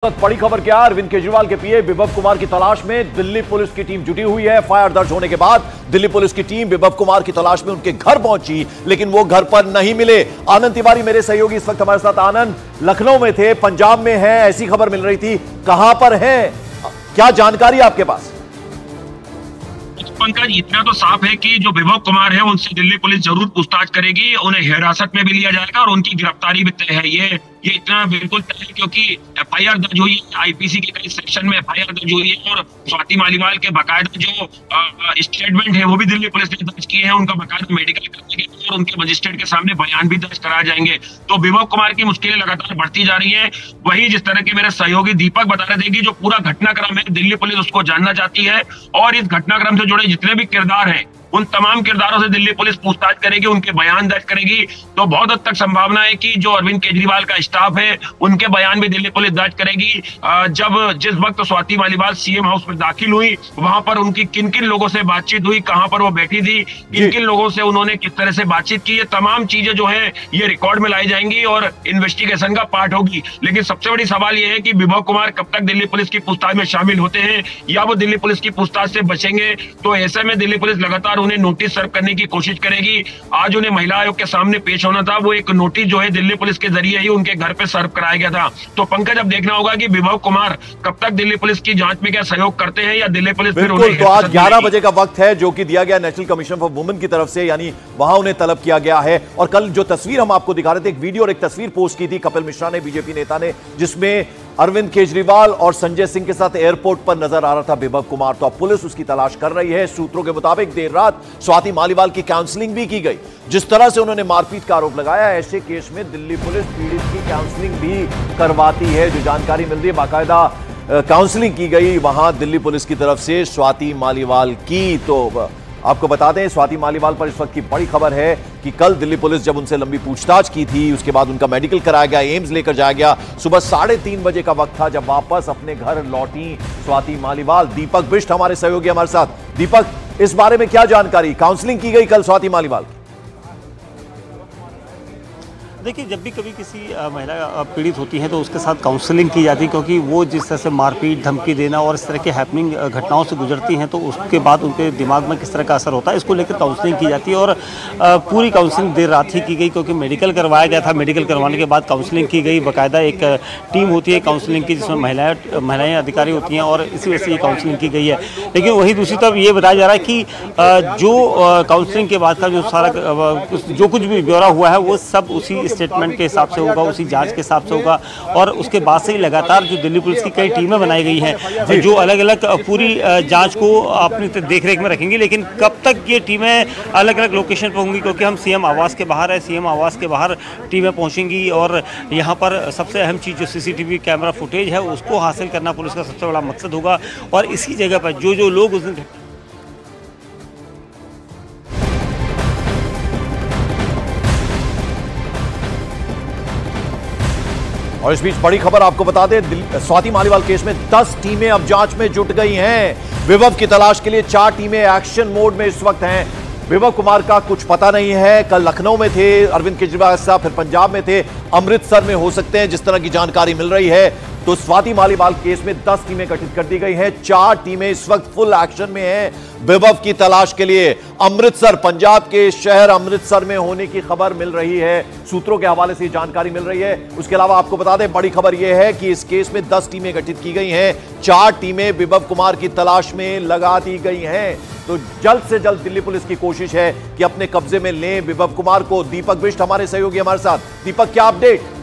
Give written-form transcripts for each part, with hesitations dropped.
बड़ी खबर क्या, अरविंद केजरीवाल के पीए विभव कुमार की तलाश में दिल्ली पुलिस की टीम जुटी हुई है। एफआईआर दर्ज होने के बाद दिल्ली पुलिस की टीम विभव कुमार की तलाश में उनके घर पहुंची, लेकिन वो घर पर नहीं मिले। आनंद तिवारी मेरे सहयोगी इस वक्त हमारे साथ। आनंद, लखनऊ में थे, पंजाब में है, ऐसी खबर मिल रही थी, कहां पर हैं, क्या जानकारी आपके पास? पंकज, इतना तो साफ है कि जो विभव कुमार है उनसे दिल्ली पुलिस जरूर पूछताछ करेगी, उन्हें हिरासत में भी लिया जाएगा और उनकी गिरफ्तारी भी तय है। ये इतना बिल्कुल तय है क्योंकि एफआईआर दर्ज हुई है, आईपीसी के कई सेक्शन में एफआईआर दर्ज हुई है और स्वाति मालीवाल के बाकायदा जो स्टेटमेंट है वो भी दिल्ली पुलिस ने दर्ज किए हैं। उनका बाकायदा मेडिकल करने के और उनके मजिस्ट्रेट के सामने बयान भी दर्ज कराए जाएंगे। तो विभव कुमार की मुश्किलें लगातार बढ़ती जा रही है। वही जिस तरह के मेरे सहयोगी दीपक बता रहे थे कि जो पूरा घटनाक्रम है दिल्ली पुलिस उसको जानना चाहती है और इस घटनाक्रम से जुड़े जितने भी किरदार हैं उन तमाम किरदारों से दिल्ली पुलिस पूछताछ करेगी, उनके बयान दर्ज करेगी। तो बहुत हद तक संभावना है कि जो अरविंद केजरीवाल का स्टाफ है उनके बयान भी दिल्ली पुलिस दर्ज करेगी। जिस वक्त स्वाति मालीवाल सीएम हाउस में दाखिल हुई, वहां पर उनकी किन किन लोगों से बातचीत हुई, कहां पर वो बैठी थी, किन किन लोगों से उन्होंने किस तरह से बातचीत की, ये तमाम चीजें जो है ये रिकॉर्ड में लाई जाएंगी और इन्वेस्टिगेशन का पार्ट होगी। लेकिन सबसे बड़ी सवाल यह है कि विभव कुमार कब तक दिल्ली पुलिस की पूछताछ में शामिल होते हैं या वो दिल्ली पुलिस की पूछताछ से बचेंगे। तो ऐसे में दिल्ली पुलिस लगातार उन्हें नोटिस सर्व करने की कोशिश करेगी। आज उन्हें महिला आयोग के सामने पेश होना था, वो एक नोटिस जो है दिल्ली पुलिस के जरिए ही उनके घर पे सर्व कराया गया था। तो पंकज, अब देखना होगा कि विभव कुमार कब तक दिल्ली पुलिस की जांच में क्या सहयोग करते हैं या दिल्ली पुलिस फिर उन्हें। तो आज 11 बजे का वक्त है जो कि दिया गया नेशनल कमीशन फॉर वुमेन की तरफ से, यानी वहां उन्हें तलब किया गया है। और कल जो तस्वीर हम आपको दिखा रहे थे, एक वीडियो और एक तस्वीर पोस्ट की थी कपिल मिश्रा ने, बीजेपी नेता ने, जिसमें अरविंद केजरीवाल और संजय सिंह के साथ एयरपोर्ट पर नजर आ रहा था विभव कुमार। तो अब पुलिस उसकी तलाश कर रही है। सूत्रों के मुताबिक देर रात स्वाति मालीवाल की काउंसलिंग भी की गई। जिस तरह से उन्होंने मारपीट का आरोप लगाया, ऐसे केस में दिल्ली पुलिस पीड़ित की काउंसलिंग भी करवाती है। जो जानकारी मिल रही है, बाकायदा काउंसलिंग की गई वहां दिल्ली पुलिस की तरफ से स्वाति मालीवाल की। तो आपको बता दें, स्वाति मालीवाल पर इस वक्त की बड़ी खबर है कि कल दिल्ली पुलिस जब उनसे लंबी पूछताछ की थी, उसके बाद उनका मेडिकल कराया गया, एम्स लेकर जाया गया। सुबह 3:30 बजे का वक्त था जब वापस अपने घर लौटी स्वाति मालीवाल। दीपक बिष्ट हमारे सहयोगी हमारे साथ। दीपक, इस बारे में क्या जानकारी? काउंसलिंग की गई कल स्वाति मालीवाल? देखिए, जब भी कभी किसी महिला पीड़ित होती है तो उसके साथ काउंसलिंग की जाती है, क्योंकि वो जिस तरह से मारपीट, धमकी देना और इस तरह के हैपनिंग घटनाओं से गुजरती हैं तो उसके बाद उनके दिमाग में किस तरह का असर होता है, इसको लेकर काउंसलिंग की जाती है। और पूरी काउंसलिंग देर रात ही की गई क्योंकि मेडिकल करवाया गया था। मेडिकल करवाने के बाद काउंसलिंग की गई। बाकायदा एक टीम होती है काउंसलिंग की जिसमें महिलाएँ अधिकारी होती हैं और इसी वजह से ये काउंसलिंग की गई है। लेकिन वही दूसरी तरफ ये बताया जा रहा है कि जो काउंसलिंग के बाद का जो सारा जो कुछ भी ब्यौरा हुआ है वो सब उसी स्टेटमेंट के हिसाब से होगा, उसी जांच के हिसाब से होगा। और उसके बाद से ही लगातार जो दिल्ली पुलिस की कई टीमें बनाई गई हैं जो अलग अलग पूरी जांच को अपनी देखरेख में रखेंगी। लेकिन कब तक ये टीमें अलग अलग लोकेशन पर होंगी, क्योंकि हम सीएम आवास के बाहर है, सीएम आवास के बाहर टीमें पहुंचेंगी और यहाँ पर सबसे अहम चीज़ जो सीसीटीवी कैमरा फुटेज है उसको हासिल करना पुलिस का सबसे बड़ा मकसद होगा। और इसी जगह पर जो लोग उस दिन और इस बीच बड़ी खबर आपको बता दें, स्वाति मालीवाल केस में 10 टीमें अब जांच में जुट गई हैं। विभव की तलाश के लिए 4 टीमें एक्शन मोड में इस वक्त हैं। विभव कुमार का कुछ पता नहीं है। कल लखनऊ में थे अरविंद केजरीवाल साहब, फिर पंजाब में थे, अमृतसर में हो सकते हैं जिस तरह की जानकारी मिल रही है। तो स्वाति मालीवाल केस में 10 टीमें गठित कर दी गई हैं। 4 टीमें इस वक्त फुल एक्शन में हैं विभव की तलाश के लिए। अमृतसर, पंजाब के शहर अमृतसर में होने की खबर मिल रही है, सूत्रों के हवाले से जानकारी मिल रही है। उसके अलावा आपको बता दें, बड़ी खबर यह है कि इस केस में 10 टीमें गठित की गई हैं। 4 टीमें विभव कुमार की तलाश में लगा दी गई हैं। तो जल्द से जल्द दिल्ली पुलिस की कोशिश है कि अपने कब्जे में लें विभव कुमार को। दीपक बिष्ट हमारे सहयोगी हमारे साथ। दीपक, क्या अपडेट?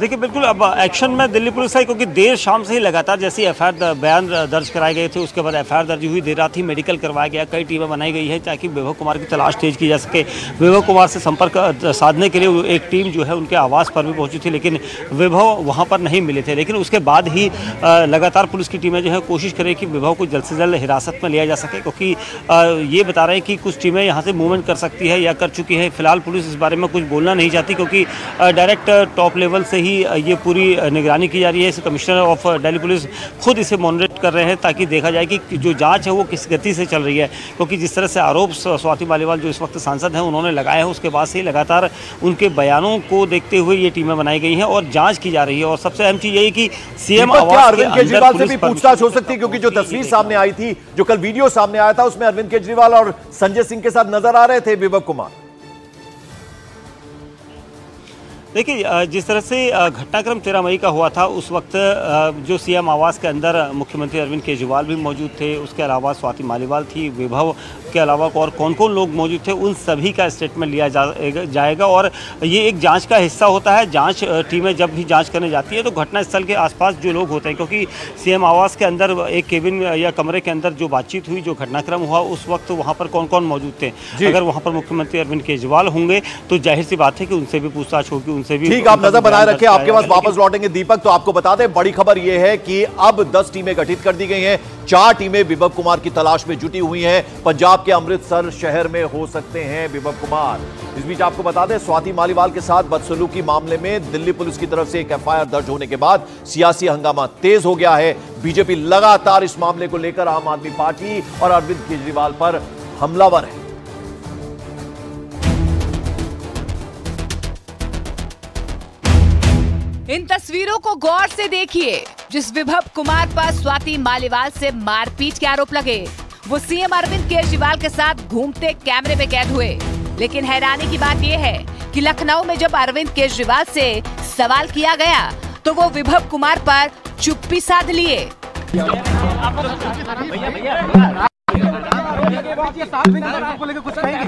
देखिए, बिल्कुल अब एक्शन में दिल्ली पुलिस है, क्योंकि देर शाम से ही लगातार जैसे एफआईआर बयान दर्ज कराए गए थे, उसके बाद एफआईआर दर्ज हुई, देर रात ही मेडिकल करवाया गया, कई टीमें बनाई गई है ताकि विभव कुमार की तलाश तेज की जा सके। विभव कुमार से संपर्क साधने के लिए एक टीम जो है उनके आवास पर भी पहुंची थी, लेकिन विभव वहां पर नहीं मिले थे। लेकिन उसके बाद ही लगातार पुलिस की टीमें जो है कोशिश करें कि विभव को जल्द से जल्द हिरासत में लिया जा सके, क्योंकि ये बता रहे हैं कि कुछ टीमें यहाँ से मूवमेंट कर सकती है या कर चुकी है। फिलहाल पुलिस इस बारे में कुछ बोलना नहीं चाहती, क्योंकि डायरेक्ट टॉप लेवल से ही ये पूरी निगरानी की जा रही है। इस कमिश्नर ऑफ दिल्ली पुलिस खुद इसे मॉनिटर कर रहे हैं ताकि देखा जाए कि जो जांच है वो किस गति से चल रही है, क्योंकि जिस तरह से आरोप स्वाति मालीवाल जो इस वक्त सांसद हैं उन्होंने लगाया है, उसके बाद से ही लगातार उनके बयानों को देखते हुए ये टीमें बनाई गई हैं और जाँच की जा रही है। और सबसे अहम चीज़ यही कि सीएम अरविंद केजरीवाल से भी पूछताछ हो सकती है, क्योंकि जो तस्वीर सामने आई थी, जो कल वीडियो सामने आया था, उसमें अरविंद केजरीवाल और संजय सिंह के साथ नजर आ रहे थे विभव कुमार। देखिए, जिस तरह से घटनाक्रम 13 मई का हुआ था, उस वक्त जो सीएम आवास के अंदर मुख्यमंत्री अरविंद केजरीवाल भी मौजूद थे, उसके अलावा स्वाति मालीवाल थी, विभव के अलावा और कौन कौन लोग मौजूद थे, उन सभी का स्टेटमेंट लिया जाएगा। और ये एक जांच का हिस्सा होता है। जांच टीमें जब भी जांच करने जाती है तो घटनास्थल के आसपास जो लोग होते हैं, क्योंकि सीएम आवास के अंदर एक केबिन या कमरे के अंदर जो बातचीत हुई, जो घटनाक्रम हुआ, उस वक्त वहाँ पर कौन कौन मौजूद थे। अगर वहाँ पर मुख्यमंत्री अरविंद केजरीवाल होंगे तो जाहिर सी बात है कि उनसे भी पूछताछ होगी, ठीक, आप नजर बनाए रखें। आपके पास वापस लौटेंगे दीपक। तो आपको बता दें, बड़ी खबर यह है कि अब 10 टीमें गठित कर दी गई हैं। 4 टीमें विभव कुमार की तलाश में जुटी हुई हैं। पंजाब के अमृतसर शहर में हो सकते हैं विभव कुमार। इस बीच आपको बता दें, स्वाति मालीवाल के साथ बदसलूकी मामले में दिल्ली पुलिस की तरफ से एक एफआईआर दर्ज होने के बाद सियासी हंगामा तेज हो गया है। बीजेपी लगातार इस मामले को लेकर आम आदमी पार्टी और अरविंद केजरीवाल पर हमलावर है। इन तस्वीरों को गौर से देखिए। जिस विभव कुमार पर स्वाति मालीवाल से मारपीट के आरोप लगे, वो सीएम अरविंद केजरीवाल के साथ घूमते कैमरे में कैद हुए। लेकिन हैरानी की बात यह है कि लखनऊ में जब अरविंद केजरीवाल से सवाल किया गया तो वो विभव कुमार पर चुप्पी साध लिए। आपको लेकर कुछ कहेंगे?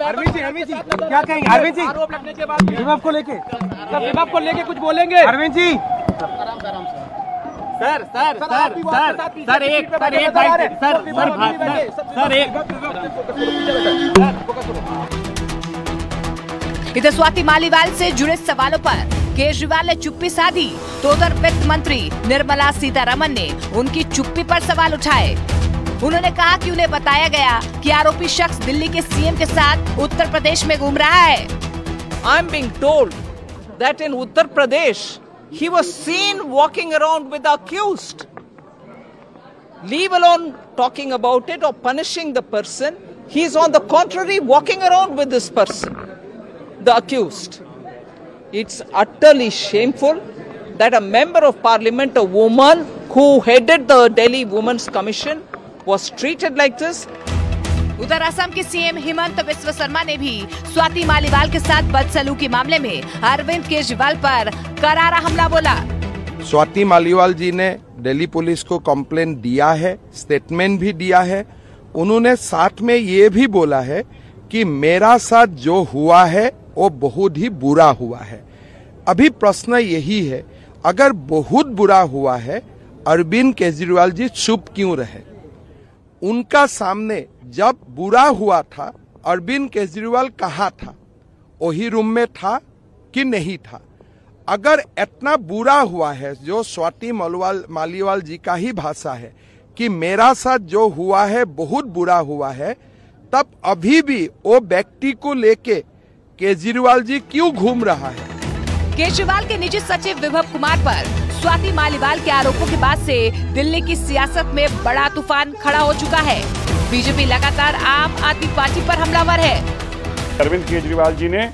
अरविंद जी क्या कहेंगे? अरविंद जी आरोप लगने के बाद विभव को लेके कुछ बोलेंगे? अरविंद जी इधर स्वाति मालीवाल से जुड़े सवालों पर केजरीवाल ने चुप्पी साधी तो उधर वित्त मंत्री निर्मला सीतारमण ने उनकी चुप्पी पर सवाल उठाए। उन्होंने कहा कि उन्हें बताया गया कि आरोपी शख्स दिल्ली के सीएम के साथ उत्तर प्रदेश में घूम रहा है। I am being told that in Uttar Pradesh he was seen walking around with the accused. Leave alone talking about it or punishing the person, he is on the contrary walking around with this person, the accused. It's utterly shameful that a member of parliament, a woman who headed the Delhi Women's Commission, was treated like this. उधर असम के CM Himanta Biswa Sharma ने भी स्वाति मालीवाल के साथ बदसलूकी मामले में अरविंद केजरीवाल पर करारा हमला बोला। स्वाति मालीवाल जी ने दिल्ली पुलिस को कंप्लेंट दिया है, स्टेटमेंट भी दिया है। उन्होंने साथ में ये भी बोला है कि मेरा साथ जो हुआ है वो बहुत ही बुरा हुआ है। अभी प्रश्न यही है, अगर बहुत बुरा हुआ है, अरविंद केजरीवाल जी चुप क्यों रहे? उनका सामने जब बुरा हुआ था, अरविंद केजरीवाल कहाँ था? वही रूम में था कि नहीं था? अगर इतना बुरा हुआ है, जो स्वाति मालीवाल जी का ही भाषा है कि मेरा साथ जो हुआ है बहुत बुरा हुआ है, तब अभी भी वो व्यक्ति को लेके केजरीवाल जी क्यों घूम रहा है? केजरीवाल के निजी सचिव विभव कुमार पर स्वाति मालीवाल के आरोपों के बाद से दिल्ली की सियासत में बड़ा तूफान खड़ा हो चुका है। बीजेपी लगातार आम आदमी पार्टी पर हमलावर है। अरविंद केजरीवाल जी ने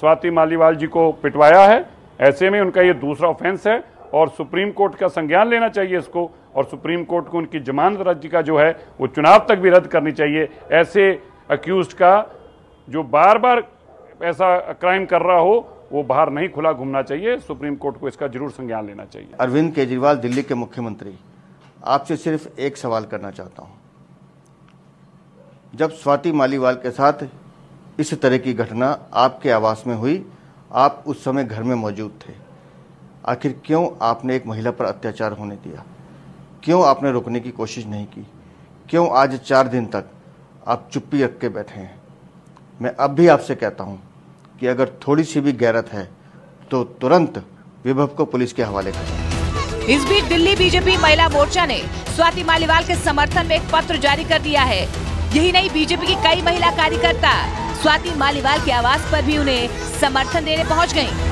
स्वाति मालीवाल जी को पिटवाया है, ऐसे में उनका ये दूसरा ऑफेंस है और सुप्रीम कोर्ट का संज्ञान लेना चाहिए इसको, और सुप्रीम कोर्ट को उनकी जमानत अर्जी का जो है वो चुनाव तक भी रद्द करनी चाहिए। ऐसे अक्यूज्ड का जो बार बार ऐसा क्राइम कर रहा हो वो बाहर नहीं खुला घूमना चाहिए। सुप्रीम कोर्ट को इसका जरूर संज्ञान लेना चाहिए। अरविंद केजरीवाल दिल्ली के मुख्यमंत्री, आपसे सिर्फ एक सवाल करना चाहता हूं। जब स्वाति मालीवाल के साथ इस तरह की घटना आपके आवास में हुई, आप उस समय घर में मौजूद थे। आखिर क्यों आपने एक महिला पर अत्याचार होने दिया? क्यों आपने रोकने की कोशिश नहीं की? क्यों आज 4 दिन तक आप चुप्पी रख के बैठे हैं? मैं अब भी आपसे कहता हूं कि अगर थोड़ी सी भी गैरत है तो तुरंत विभव को पुलिस के हवाले करें। इस बीच दिल्ली बीजेपी महिला मोर्चा ने स्वाति मालीवाल के समर्थन में एक पत्र जारी कर दिया है। यही नहीं, बीजेपी की कई महिला कार्यकर्ता स्वाति मालीवाल के आवास पर भी उन्हें समर्थन देने पहुंच गईं।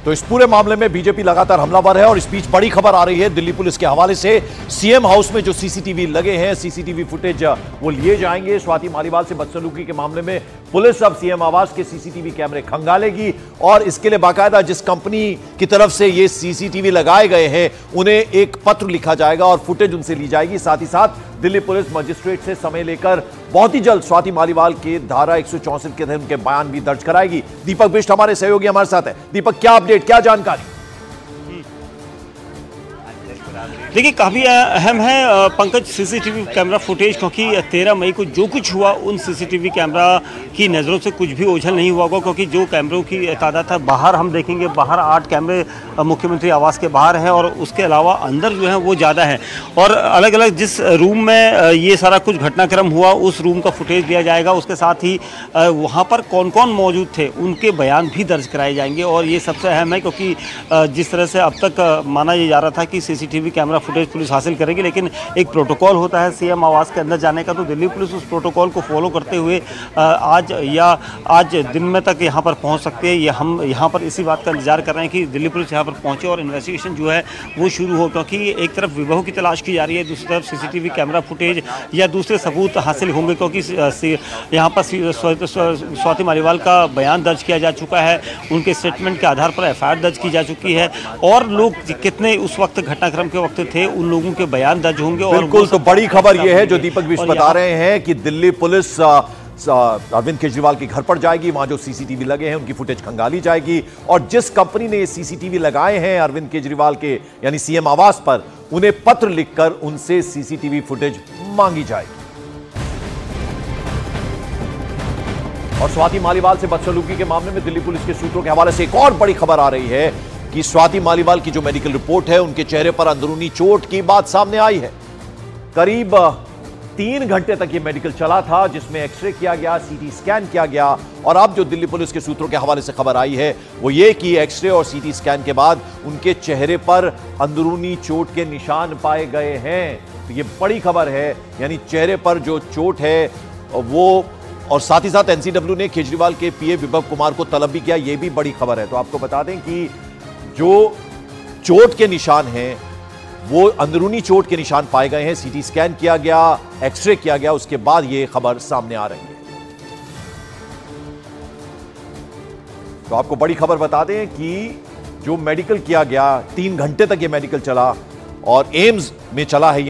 तो इस पूरे मामले में बीजेपी लगातार हमलावर है और इस बीच बड़ी खबर आ रही है दिल्ली पुलिस के हवाले से। सीएम हाउस में जो सीसीटीवी लगे हैं, सीसीटीवी फुटेज वो लिए जाएंगे। स्वाति मालीवाल से बदसलूकी के मामले में पुलिस अब सीएम आवास के सीसीटीवी कैमरे खंगालेगी और इसके लिए बाकायदा जिस कंपनी की तरफ से ये सीसीटीवी लगाए गए हैं उन्हें एक पत्र लिखा जाएगा और फुटेज उनसे ली जाएगी। साथ ही साथ दिल्ली पुलिस मजिस्ट्रेट से समय लेकर बहुत ही जल्द स्वाति मालीवाल के धारा 164 के तहत उनके बयान भी दर्ज कराएगी। दीपक बिष्ट हमारे सहयोगी हमारे साथ है। दीपक, क्या अपडेट, क्या जानकारी? देखिए, काफ़ी अहम है पंकज सीसीटीवी कैमरा फुटेज, क्योंकि 13 मई को जो कुछ हुआ उन सीसीटीवी कैमरा की नज़रों से कुछ भी ओझल नहीं हुआ होगा, क्योंकि जो कैमरों की तादाद था, बाहर हम देखेंगे बाहर 8 कैमरे मुख्यमंत्री आवास के बाहर हैं और उसके अलावा अंदर जो है वो ज़्यादा है। और अलग अलग जिस रूम में ये सारा कुछ घटनाक्रम हुआ उस रूम का फुटेज दिया जाएगा। उसके साथ ही वहाँ पर कौन कौन मौजूद थे उनके बयान भी दर्ज कराए जाएंगे। और ये सबसे अहम है, क्योंकि जिस तरह से अब तक माना जा रहा था कि सीसीटीवी कैमरा फुटेज पुलिस हासिल करेगी, लेकिन एक प्रोटोकॉल होता है सीएम आवास के अंदर जाने का, तो दिल्ली पुलिस उस प्रोटोकॉल को फॉलो करते हुए आज दिन में तक यहाँ पर पहुँच सकते हैं। हम यहाँ पर इसी बात का इंतजार कर रहे हैं कि दिल्ली पुलिस यहाँ पर पहुँचे और इन्वेस्टिगेशन जो है वो शुरू हो, क्योंकि एक तरफ विभव की तलाश की जा रही है, दूसरी तरफ सीसीटीवी कैमरा फुटेज या दूसरे सबूत हासिल होंगे, क्योंकि यहाँ पर स्वाति मालीवाल का बयान दर्ज किया जा चुका है, उनके स्टेटमेंट के आधार पर एफआईआर दर्ज की जा चुकी है और लोग कितने उस वक्त घटनाक्रम के वक्त थे उन लोगों के बयान दर्ज होंगे। बिल्कुल, तो बड़ी खबर यह है जो दीपक बिष्ट बता रहे हैं कि दिल्ली पुलिस अरविंद केजरीवाल के घर पर जाएगी, वहां जो सीसीटीवी लगे हैं उनकी फुटेज खंगाली जाएगी और जिस कंपनी ने ये सीसीटीवी लगाए हैं अरविंद केजरीवाल के यानी सीएम आवास पर, उन्हें पत्र लिखकर उनसे सीसीटीवी फुटेज मांगी जाएगी। और स्वाति मालीवाल से बदसलूकी के मामले में दिल्ली पुलिस के सूत्रों के हवाले से एक और बड़ी खबर आ रही है कि स्वाति मालीवाल की जो मेडिकल रिपोर्ट है, उनके चेहरे पर अंदरूनी चोट की बात सामने आई है। करीब 3 घंटे तक ये मेडिकल चला था, जिसमें एक्सरे किया गया, सीटी स्कैन किया गया और अब जो दिल्ली पुलिस के सूत्रों के हवाले से खबर आई है वो ये कि एक्सरे और सीटी स्कैन के बाद उनके चेहरे पर अंदरूनी चोट के निशान पाए गए हैं। तो ये बड़ी खबर है, यानी चेहरे पर जो चोट है वो, और साथ ही साथ एनसीडब्ल्यू ने केजरीवाल के पीए विभव कुमार को तलब भी किया, ये भी बड़ी खबर है। तो आपको बता दें कि जो चोट के निशान हैं वो अंदरूनी चोट के निशान पाए गए हैं, सीटी स्कैन किया गया, एक्सरे किया गया, उसके बाद ये खबर सामने आ रही है। तो आपको बड़ी खबर बता दें कि जो मेडिकल किया गया 3 घंटे तक ये मेडिकल चला और एम्स में चला है।